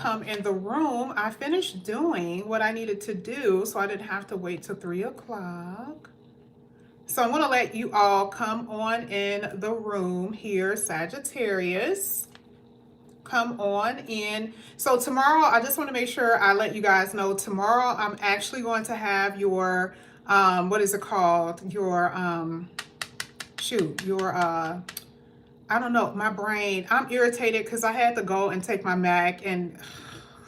come in the room. I finished doing what I needed to do, so I didn't have to wait till 3 o'clock. So I'm going to let you all come on in the room here, Sagittarius. Come on in. So tomorrow, I just want to make sure I let you guys know, tomorrow I'm actually going to have your, what is it called? Your, I don't know, my brain, I'm irritated because I had to go and take my Mac and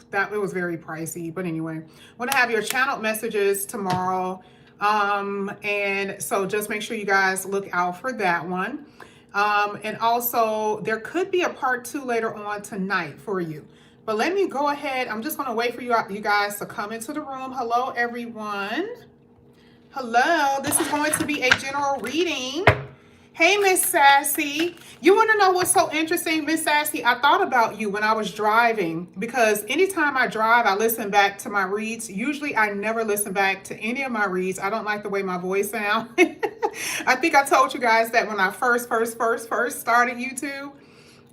that it was very pricey. But anyway, I'm going to have your channeled messages tomorrow. And so just make sure you guys look out for that one. And also there could be a part 2 later on tonight for you. But let me go ahead. I'm just going to wait for you guys to come into the room. Hello, everyone. Hello. This is going to be a general reading. Hey, Miss Sassy. You want to know what's so interesting, Miss Sassy? I thought about you when I was driving because anytime I drive, I listen back to my reads. Usually I never listen back to any of my reads. I don't like the way my voice sounds. I think I told you guys that when I first started YouTube.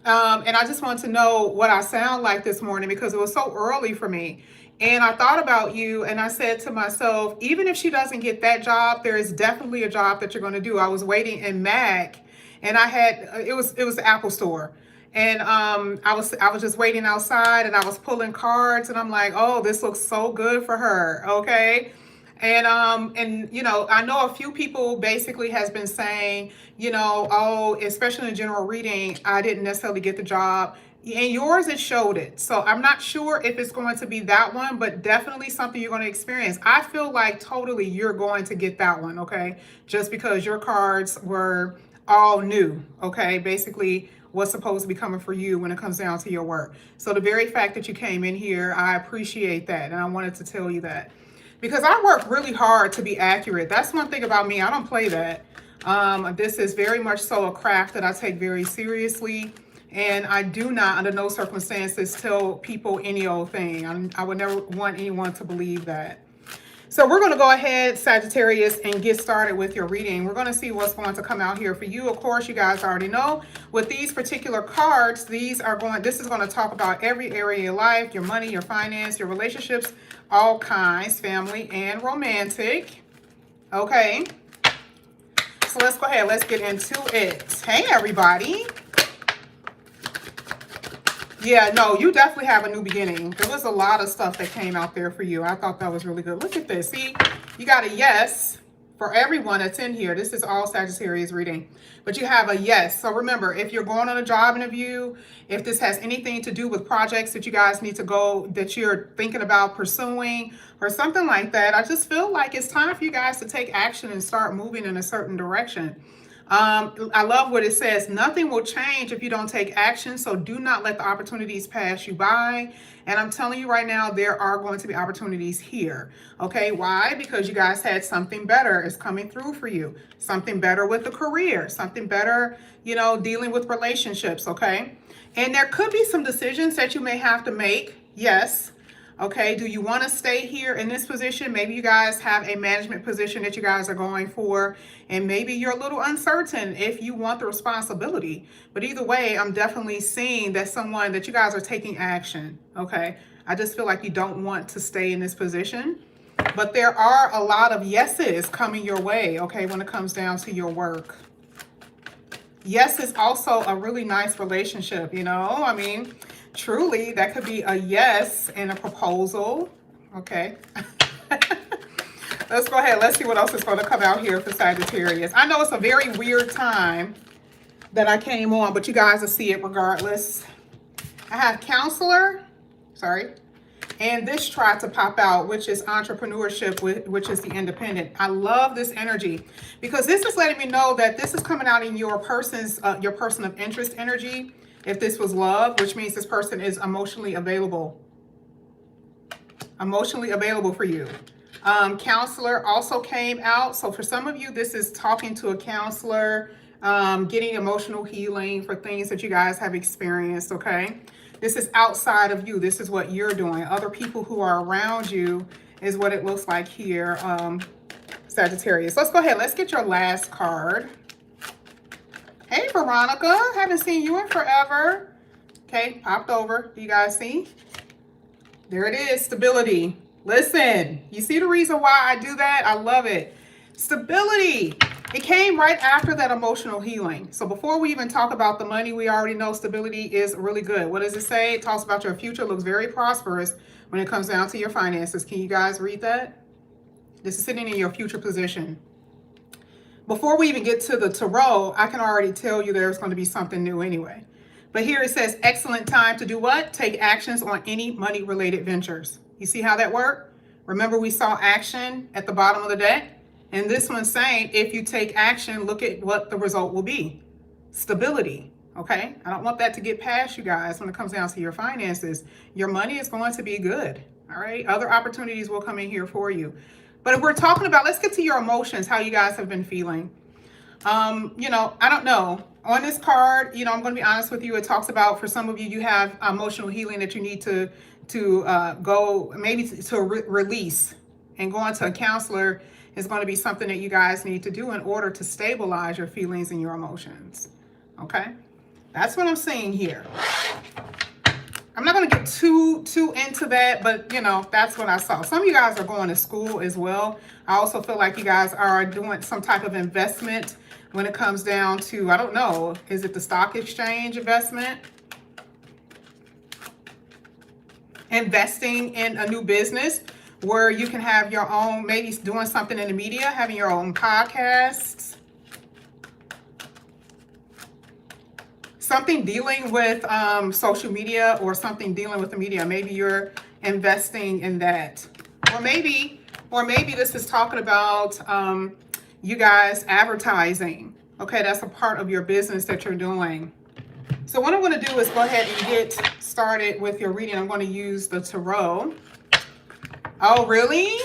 And I just wanted to know what I sound like this morning because it was so early for me. And I thought about you and I said to myself, even if she doesn't get that job, there is definitely a job that you're going to do. I was waiting in Mac and I had, it was the Apple store. And I was just waiting outside and I was pulling cards and I'm like, oh, this looks so good for her. Okay. And you know, I know a few people basically has been saying, you know, oh, especially in general reading, I didn't necessarily get the job. In yours, it showed it. So I'm not sure if it's going to be that one, but definitely something you're going to experience. I feel like totally you're going to get that one, okay? Just because your cards were all new, okay? Basically, what's supposed to be coming for you when it comes down to your work. So the very fact that you came in here, I appreciate that. And I wanted to tell you that. Because I work really hard to be accurate. That's one thing about me. I don't play that. This is very much so a craft that I take very seriously. And I do not, under no circumstances, tell people any old thing. I would never want anyone to believe that. So we're going to go ahead, Sagittarius, and get started with your reading. We're going to see what's going to come out here for you. Of course, you guys already know with these particular cards, this is going to talk about every area of your life, your money, your finance, your relationships, all kinds, family and romantic. Okay. So let's go ahead. Let's get into it. Hey, everybody. Yeah, no, you definitely have a new beginning. There was a lot of stuff that came out there for you. I thought that was really good. Look at this. See, you got a yes for everyone that's in here. This is all Sagittarius reading. But you have a yes. So remember, if you're going on a job interview, if this has anything to do with projects that you guys need to go, that you're thinking about pursuing or something like that, I just feel like it's time for you guys to take action and start moving in a certain direction. I love what it says. Nothing will change if you don't take action. So do not let the opportunities pass you by. And I'm telling you right now, there are going to be opportunities here. Okay. Why? Because you guys had something better is coming through for you. Something better with a career, something better, you know, dealing with relationships. Okay. And there could be some decisions that you may have to make. Yes. Okay, do you want to stay here in this position? Maybe you guys have a management position that you guys are going for, and maybe you're a little uncertain if you want the responsibility. But either way, I'm definitely seeing that you guys are taking action. Okay, I just feel like you don't want to stay in this position. But there are a lot of yeses coming your way, okay, when it comes down to your work. Yes is also a really nice relationship, you know, I mean, truly, that could be a yes in a proposal. Okay. Let's go ahead. Let's see what else is going to come out here for Sagittarius. I know it's a very weird time that I came on, but you guys will see it regardless. I have counselor. Sorry. And this tried to pop out, which is entrepreneurship, which is the independent. I love this energy because this is letting me know that this is coming out in your person of interest energy. If this was love, which means this person is emotionally available for you. Counselor also came out. So for some of you, this is talking to a counselor, getting emotional healing for things that you guys have experienced, okay? This is outside of you. This is what you're doing. Other people who are around you is what it looks like here, Sagittarius. Let's go ahead. Let's get your last card. Hey, Veronica. Haven't seen you in forever. Okay, popped over. Do you guys see? There it is, stability. Listen, you see the reason why I do that? I love it. Stability. It came right after that emotional healing. So before we even talk about the money, we already know stability is really good. What does it say? It talks about your future looks very prosperous when it comes down to your finances. Can you guys read that? This is sitting in your future position. Before we even get to the tarot, I can already tell you there's going to be something new anyway. But here it says, excellent time to do what? Take actions on any money-related ventures. You see how that worked? Remember we saw action at the bottom of the deck? And this one's saying, if you take action, look at what the result will be. Stability, okay? I don't want that to get past you guys when it comes down to your finances. Your money is going to be good, all right? Other opportunities will come in here for you. But if we're talking about, let's get to your emotions, how you guys have been feeling. You know, I don't know. On this card, you know, I'm going to be honest with you. It talks about, for some of you, you have emotional healing that you need to go, maybe to release, and going to a counselor is going to be something that you guys need to do in order to stabilize your feelings and your emotions. Okay, that's what I'm seeing here. I'm not going to get too into that, but you know, that's what I saw. Some of you guys are going to school as well. I also feel like you guys are doing some type of investment when it comes down to, I don't know, is it the stock exchange investment? Investing in a new business where you can have your own, maybe doing something in the media, having your own podcasts. Something dealing with social media, or something dealing with the media. Maybe you're investing in that. Or maybe this is talking about you guys advertising. Okay, that's a part of your business that you're doing. So what I'm going to do is go ahead and get started with your reading. I'm going to use the tarot. Oh, really?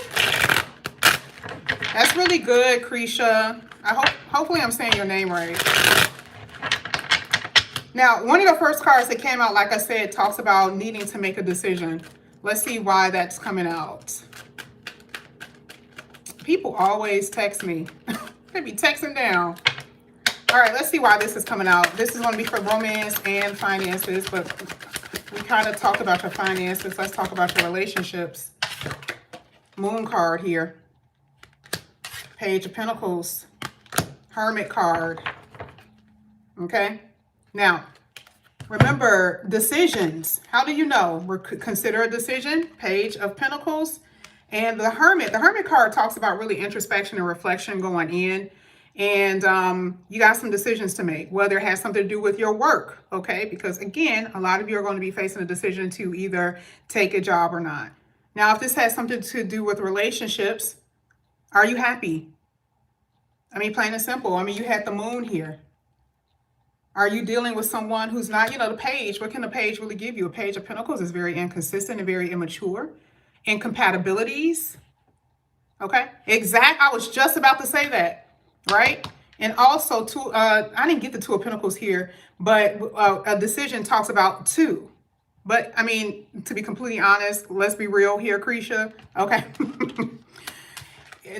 That's really good, Krisha. Hopefully I'm saying your name right. Now, one of the first cards that came out, like I said, talks about needing to make a decision. Let's see why that's coming out. People always text me. They be texting down. All right, let's see why this is coming out. This is going to be for romance and finances, but we kind of talked about your finances. Let's talk about your relationships. Moon card here. Page of Pentacles. Hermit card. Okay. Now, remember, decisions. How do you know? Consider a decision. Page of Pentacles. And the Hermit. The Hermit card talks about really introspection and reflection going in. And you got some decisions to make, whether it has something to do with your work, okay? Because again, a lot of you are going to be facing a decision to either take a job or not. Now, if this has something to do with relationships, are you happy? I mean, plain and simple. I mean, you had the moon here. Are you dealing with someone who's not, you know, the page? What can the page really give you? A Page of Pentacles is very inconsistent and very immature. Incompatibilities. Okay, I was just about to say that. Right? And also, I didn't get the Two of Pentacles here, but a decision talks about two. But, I mean, to be completely honest, let's be real here, Krisha. Okay.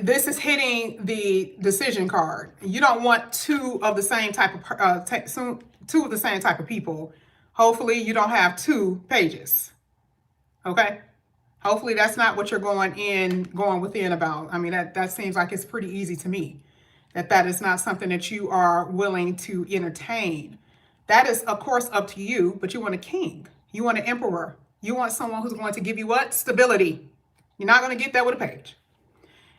This is hitting the decision card. You don't want two of the same type of people. Hopefully, you don't have two pages. Okay? Hopefully, that's not what you're going within about. I mean, that seems like it's pretty easy to me. That is not something that you are willing to entertain. That is, of course, up to you, but you want a king. You want an emperor. You want someone who's going to give you what? Stability. You're not going to get that with a page.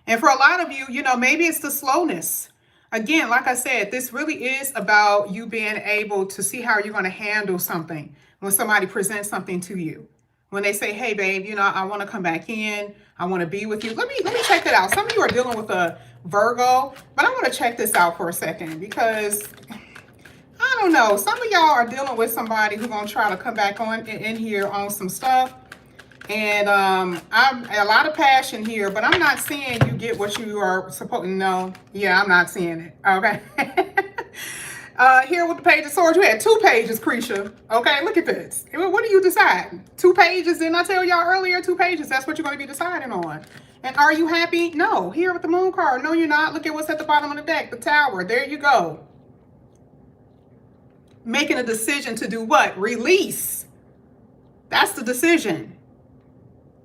And for a lot of you, you know, maybe it's the slowness. Again, like I said, this really is about you being able to see how you're going to handle something when somebody presents something to you. When they say, hey, babe, you know, I want to come back in. I want to be with you. Let me check that out. Some of you are dealing with a Virgo, but I want to check this out for a second because I don't know. Some of y'all are dealing with somebody who's going to try to come back in here on some stuff. And I'm a lot of passion here, but I'm not seeing you get what you are supposed to know. Yeah, I'm not seeing it. Okay. Here with the Page of Swords, you had 2 pages, Krisha. Okay, look at this. What do you decide? 2 pages, didn't I tell y'all earlier? 2 pages, that's what you're going to be deciding on. And are you happy? No. Here with the Moon card, no, you're not. Look at what's at the bottom of the deck, the Tower. There you go. Making a decision to do what? Release. That's the decision.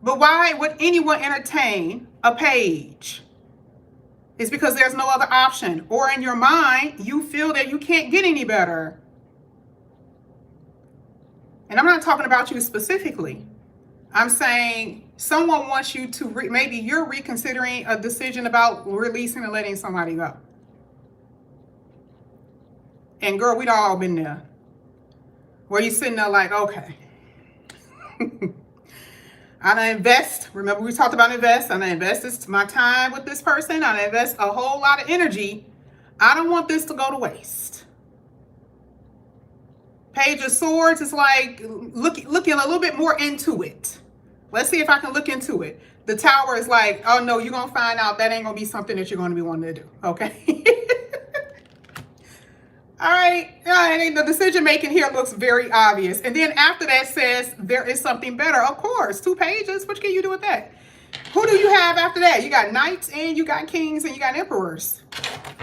But why would anyone entertain a page? It's because there's no other option. Or in your mind, you feel that you can't get any better. And I'm not talking about you specifically. I'm saying someone wants you to, maybe you're reconsidering a decision about releasing and letting somebody go. And girl, we'd all been there. Where you sitting there like, okay. I done invest. Remember we talked about invest. I done invest my time with this person. I done invest a whole lot of energy. I don't want this to go to waste. Page of Swords is like looking a little bit more into it. Let's see if I can look into it. The Tower is like, oh no, you're gonna find out that ain't gonna be something that you're gonna be wanting to do. Okay. All right. The decision making here looks very obvious. And then after that says there is something better. Of course, 2 pages. What can you do with that? Who do you have after that? You got knights and you got kings and you got emperors.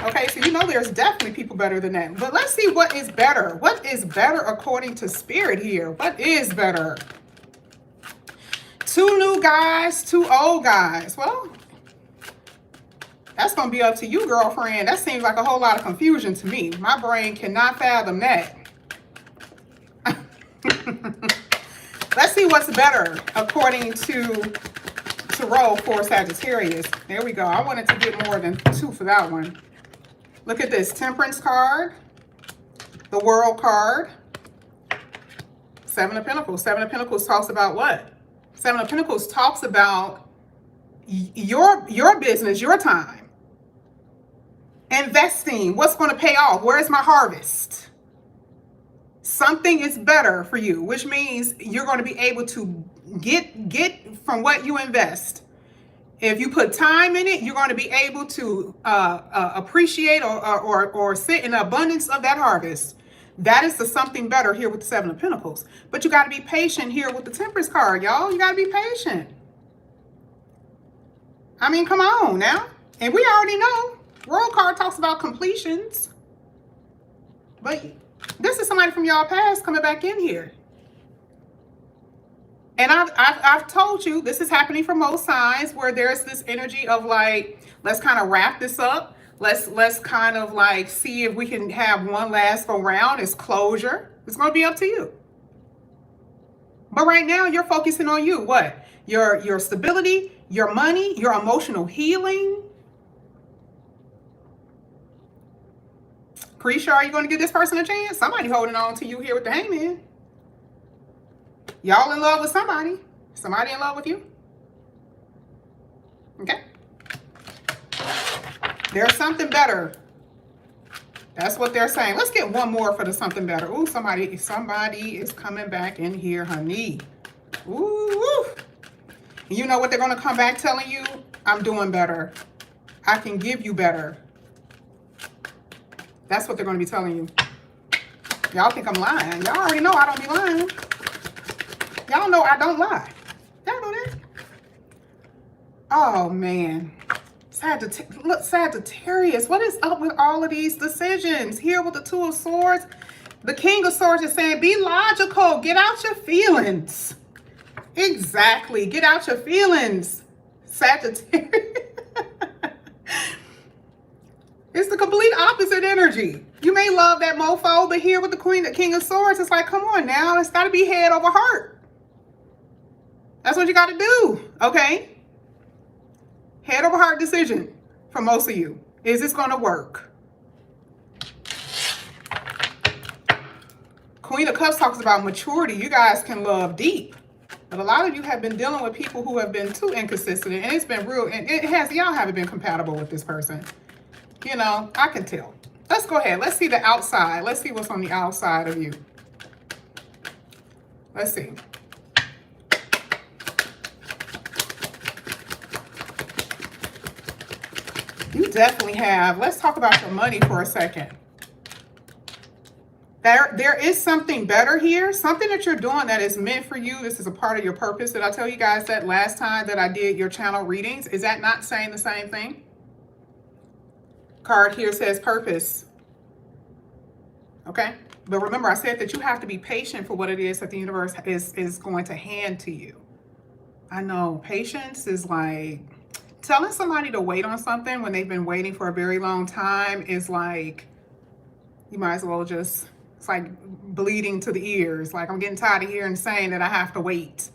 Okay, so you know there's definitely people better than that. But let's see what is better. What is better according to spirit here? What is better? 2 new guys, 2 old guys. Well, that's going to be up to you, girlfriend. That seems like a whole lot of confusion to me. My brain cannot fathom that. Let's see what's better according to Tarot for Sagittarius. There we go. I wanted to get more than 2 for that one. Look at this. Temperance card. The World card. 7 of Pentacles. 7 of Pentacles talks about what? 7 of Pentacles talks about your business, your time. Investing. What's going to pay off? Where's my harvest? Something is better for you, which means you're going to be able to get from what you invest. If you put time in it, you're going to be able to appreciate or sit in the abundance of that harvest. That is the something better here with the 7 of Pentacles. But you got to be patient here with the Temperance card, y'all. You got to be patient. I mean, come on now. And we already know. World card talks about completions. But this is somebody from y'all past coming back in here. And I've told you this is happening for most signs where there's this energy of like, let's kind of wrap this up. Let's kind of like see if we can have one last go round. It's closure. It's going to be up to you. But right now you're focusing on you. What? Your stability, your money, your emotional healing. Pretty are you going to give this person a chance? Somebody holding on to you here with the Hangman. Y'all in love with somebody. Somebody in love with you. Okay. There's something better. That's what they're saying. Let's get one more for the something better. Ooh, somebody is coming back in here, honey. Ooh. You know what they're going to come back telling you? I'm doing better. I can give you better. That's what they're going to be telling you. Y'all think I'm lying. Y'all already know I don't be lying. Y'all know I don't lie. Y'all know that? Oh, man. Sagittarius, what is up with all of these decisions? Here with the 2 of Swords. The King of Swords is saying, be logical. Get out your feelings. Exactly. Get out your feelings, Sagittarius. It's the complete opposite energy. You may love that mofo, but here with the King of Swords, it's like, come on now. It's got to be head over heart. That's what you got to do, okay? Head over heart decision for most of you. Is this going to work? Queen of Cups talks about maturity. You guys can love deep. But a lot of you have been dealing with people who have been too inconsistent. And it's been real. And y'all haven't been compatible with this person. You know, I can tell. Let's go ahead. Let's see the outside. Let's see what's on the outside of you. Let's see. You definitely have. Let's talk about your money for a second. There is something better here. Something that you're doing that is meant for you. This is a part of your purpose. Did I tell you guys that last time that I did your channel readings? Is that not saying the same thing? Card here says purpose. Okay? But remember, I said that you have to be patient for what it is that the universe is going to hand to you. I know patience is like telling somebody to wait on something when they've been waiting for a very long time is like, you might as well just, it's like bleeding to the ears. Like, I'm getting tired of hearing saying that I have to wait.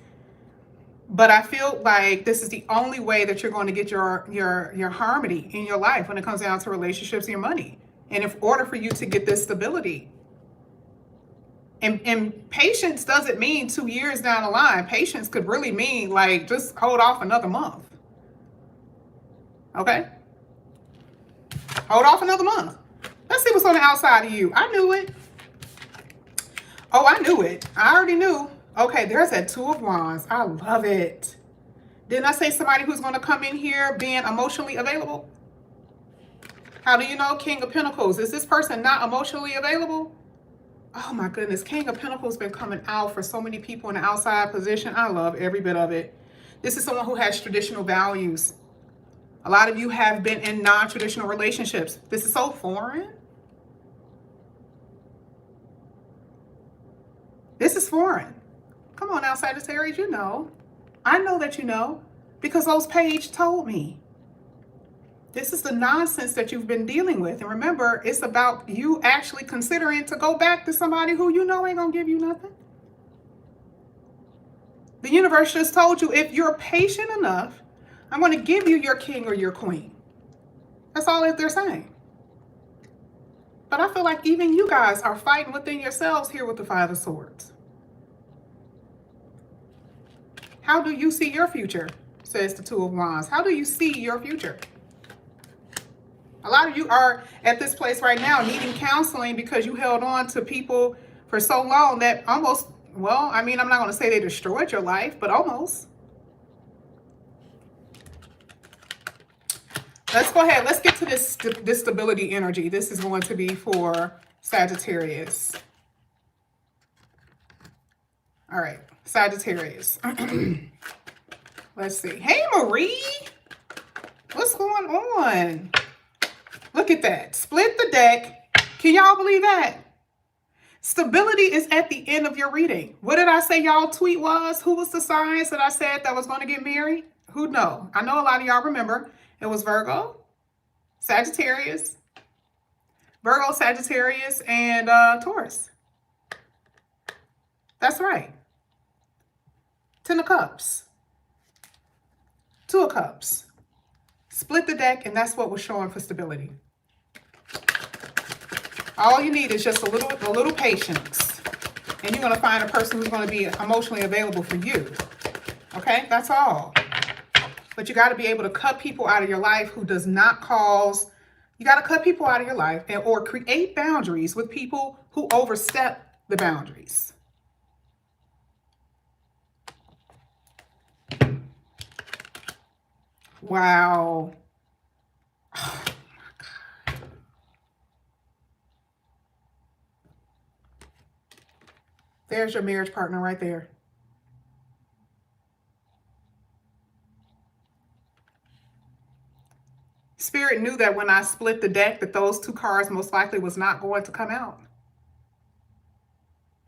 But I feel like this is the only way that you're going to get your harmony in your life when it comes down to relationships and your money. And in order for you to get this stability, and patience doesn't mean 2 years down the line. Patience could really mean like just hold off another month. Okay? Hold off another month. Let's see what's on the outside of you. I knew it. Oh, I knew it. I already knew. Okay, there's that Two of Wands. I love it. Didn't I say somebody who's going to come in here being emotionally available? How do you know? King of Pentacles. Is this person not emotionally available? Oh my goodness. King of Pentacles been coming out for so many people in the outside position. I love every bit of it. This is someone who has traditional values. A lot of you have been in non-traditional relationships. This is so foreign. This is foreign. Come on now, Sagittarius, you know. I know that you know because those pages told me. This is the nonsense that you've been dealing with. And remember, it's about you actually considering to go back to somebody who you know ain't going to give you nothing. The universe just told you, if you're patient enough, I'm going to give you your king or your queen. That's all that they're saying. But I feel like even you guys are fighting within yourselves here with the Five of Swords. How do you see your future, says the Two of Wands. How do you see your future? A lot of you are at this place right now needing counseling because you held on to people for so long that almost, well, I mean, I'm not going to say they destroyed your life, but almost. Let's go ahead. Let's get to this stability energy. This is going to be for Sagittarius. All right, Sagittarius. Let's see. Hey, Marie. What's going on? Look at that. Split the deck. Can y'all believe that? Stability is at the end of your reading. What did I say y'all tweet was? Who was the signs that I said that was going to get married? Who know? I know a lot of y'all remember. It was Virgo, Sagittarius, Sagittarius, and Taurus. That's right. 10 of Cups. 2 of Cups. Split the deck, and that's what was showing for stability. All you need is just a little patience, and you're going to find a person who's going to be emotionally available for you. Okay, that's all. But you got to be able to cut people out of your life who does not cause. You got to cut people out of your life or create boundaries with people who overstep the boundaries. Wow. Oh my God. There's your marriage partner right there. Spirit knew that when I split the deck that those 2 cards most likely was not going to come out.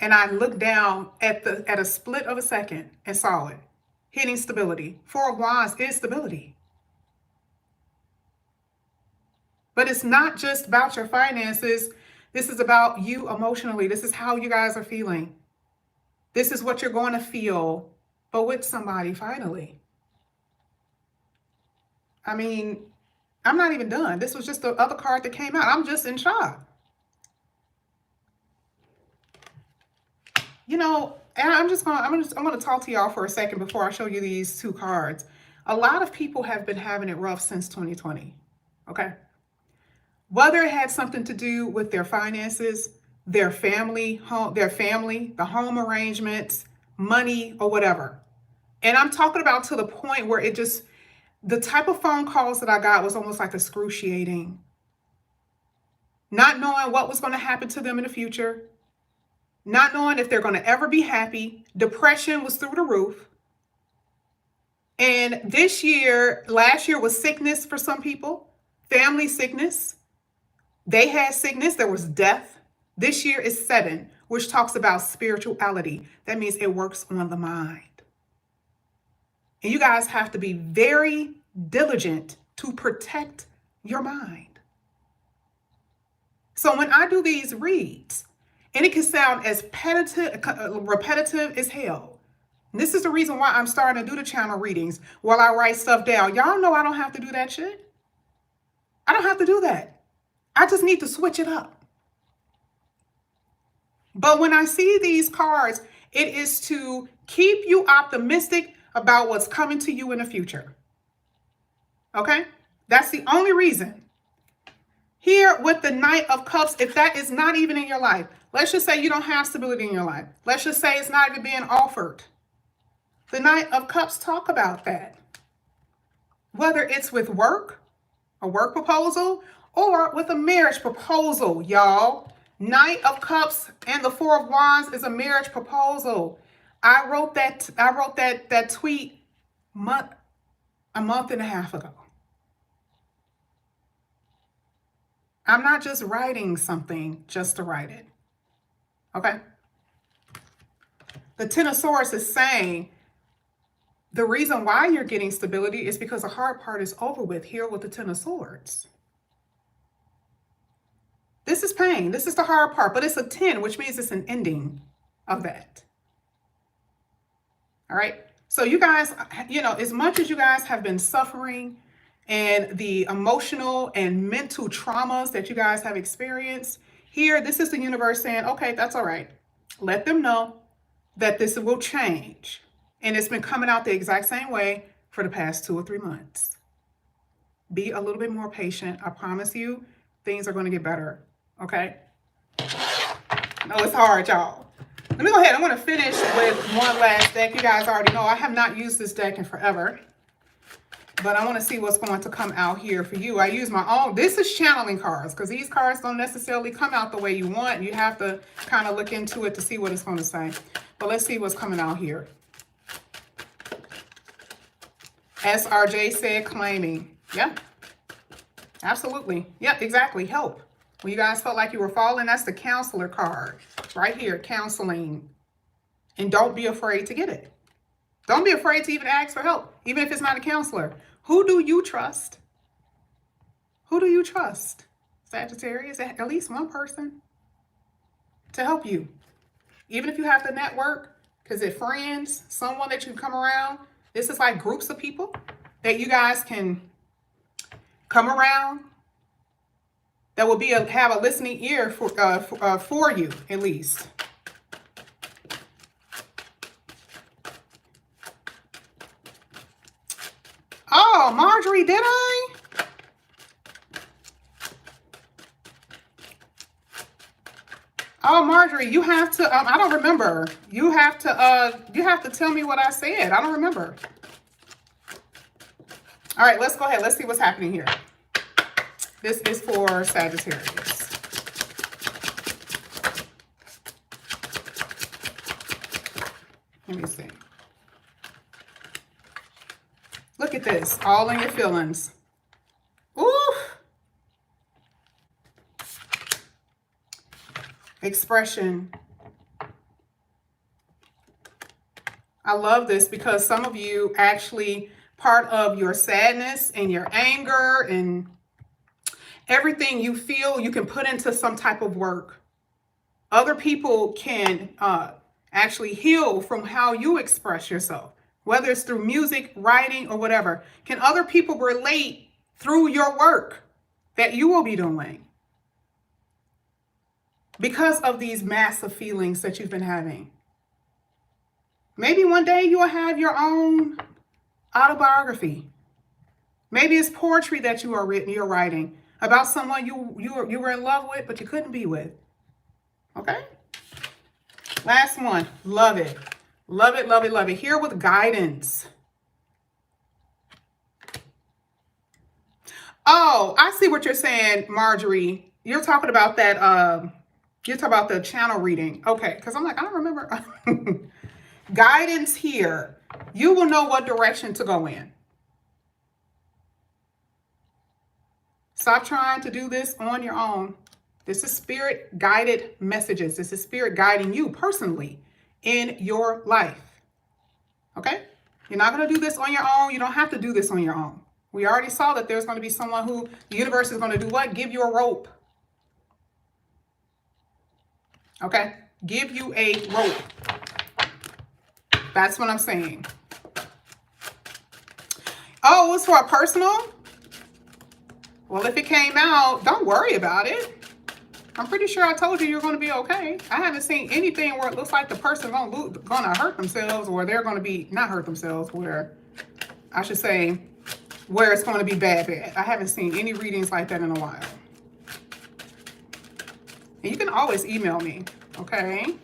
And I looked down at a split of a second and saw it. Hitting stability. 4 of Wands is stability. But it's not just about your finances. This is about you emotionally. This is how you guys are feeling. This is what you're going to feel, but with somebody finally. I mean, I'm not even done. This was just the other card that came out. I'm just in shock. You know, and I'm going to talk to y'all for a second before I show you these 2 cards. A lot of people have been having it rough since 2020. Okay? Whether it had something to do with their finances, their family, the home arrangements, money, or whatever. And I'm talking about to the point where it just, the type of phone calls that I got was almost like excruciating. Not knowing what was going to happen to them in the future. Not knowing if they're going to ever be happy. Depression was through the roof. And last year was sickness for some people. Family sickness. They had sickness. There was death. This year is 7, which talks about spirituality. That means it works on the mind. And you guys have to be very diligent to protect your mind. So when I do these reads, and it can sound as repetitive as hell. And this is the reason why I'm starting to do the channel readings while I write stuff down. Y'all know I don't have to do that shit. I don't have to do that. I just need to switch it up. But when I see these cards, it is to keep you optimistic about what's coming to you in the future. Okay? That's the only reason. Here with the Knight of Cups, if that is not even in your life, let's just say you don't have stability in your life. Let's just say it's not even being offered. The Knight of Cups talk about that. Whether it's with work, a work proposal, or with a marriage proposal, y'all. Knight of Cups and the Four of Wands is a marriage proposal. I wrote that tweet a month and a half ago. I'm not just writing something just to write it. Okay? The Ten of Swords is saying the reason why you're getting stability is because the hard part is over with here with the Ten of Swords. This is pain. This is the hard part, but it's a 10, which means it's an ending of that. All right? So you guys, you know, as much as you guys have been suffering and the emotional and mental traumas that you guys have experienced, here, this is the universe saying, okay, that's all right. Let them know that this will change. And it's been coming out the exact same way for the past 2 or 3 months. Be a little bit more patient. I promise you, things are going to get better. Okay? No, it's hard, y'all. Let me go ahead. I'm going to finish with one last deck. You guys already know I have not used this deck in forever. But I want to see what's going to come out here for you. I use my own. This is channeling cards because these cards don't necessarily come out the way you want. You have to kind of look into it to see what it's going to say. But let's see what's coming out here. SRJ said claiming. Yeah, absolutely. Yeah, exactly. Help. When you guys felt like you were falling, that's the counselor card right here, counseling. And don't be afraid to get it. Don't be afraid to even ask for help, even if it's not a counselor. Who do you trust? Who do you trust? Sagittarius, at least one person to help you. Even if you have to network, because it's friends, someone that you can come around. This is like groups of people that you guys can come around that will have a listening ear for you, at least. Oh, Marjorie, did I? Oh, Marjorie, you have to, I don't remember. You have to tell me what I said. I don't remember. All right, let's go ahead. Let's see what's happening here. This is for Sagittarius. Let me see. Look at this, all in your feelings. Oof. Expression. I love this because some of you actually, part of your sadness and your anger and everything you feel, you can put into some type of work. Other people can actually heal from how you express yourself, whether it's through music, writing, or whatever. Can other people relate through your work that you will be doing because of these massive feelings that you've been having? Maybe one day you will have your own autobiography. Maybe it's poetry that you're writing about someone you were in love with, but you couldn't be with. Okay? Last one. Love it. Love it, love it, love it. Here with guidance. Oh, I see what you're saying, Marjorie. You're talking about that, you're talking about the channel reading. Okay, because I'm like, I don't remember. Guidance here. You will know what direction to go in. Stop trying to do this on your own. This is spirit guided messages. This is spirit guiding you personally in your life. Okay? You're not going to do this on your own. You don't have to do this on your own. We already saw that there's going to be someone who the universe is going to do what? Give you a rope. Okay? Give you a rope. That's what I'm saying. Oh, it was for a personal? Well, if it came out, don't worry about it. I'm pretty sure I told you you're going to be okay. I haven't seen anything where it looks like the person going to hurt themselves, or they're going to be, not hurt themselves, where, I should say, where it's going to be bad. I haven't seen any readings like that in a while. And you can always email me, okay?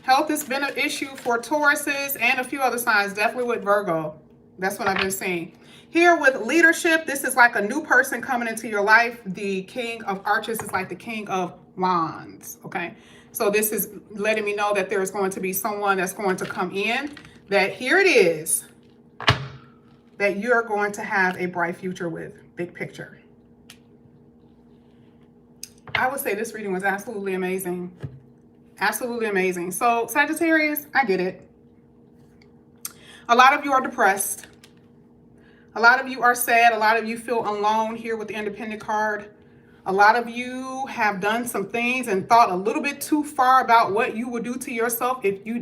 Health has been an issue for Tauruses and a few other signs, definitely with Virgo. That's what I've been seeing. Here with leadership, this is like a new person coming into your life. The King of Arches is like the King of Wands, okay? So this is letting me know that there's going to be someone that's going to come in, that here it is, that you're going to have a bright future with. Big picture. I would say this reading was absolutely amazing. Absolutely amazing. So Sagittarius, I get it. A lot of you are depressed. A lot of you are sad. A lot of you feel alone here with the Independent card. A lot of you have done some things and thought a little bit too far about what you would do to yourself if you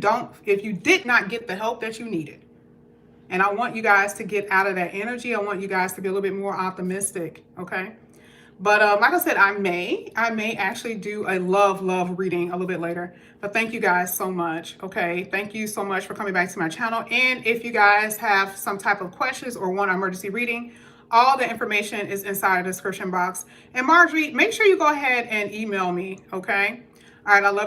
did not get the help that you needed. And I want you guys to get out of that energy. I want you guys to be a little bit more optimistic, okay? But like I said, I may actually do a love reading a little bit later. But thank you guys so much, okay? Thank you so much for coming back to my channel. And if you guys have some type of questions or want an emergency reading, all the information is inside the description box. And Marjorie, make sure you go ahead and email me, okay? All right, I love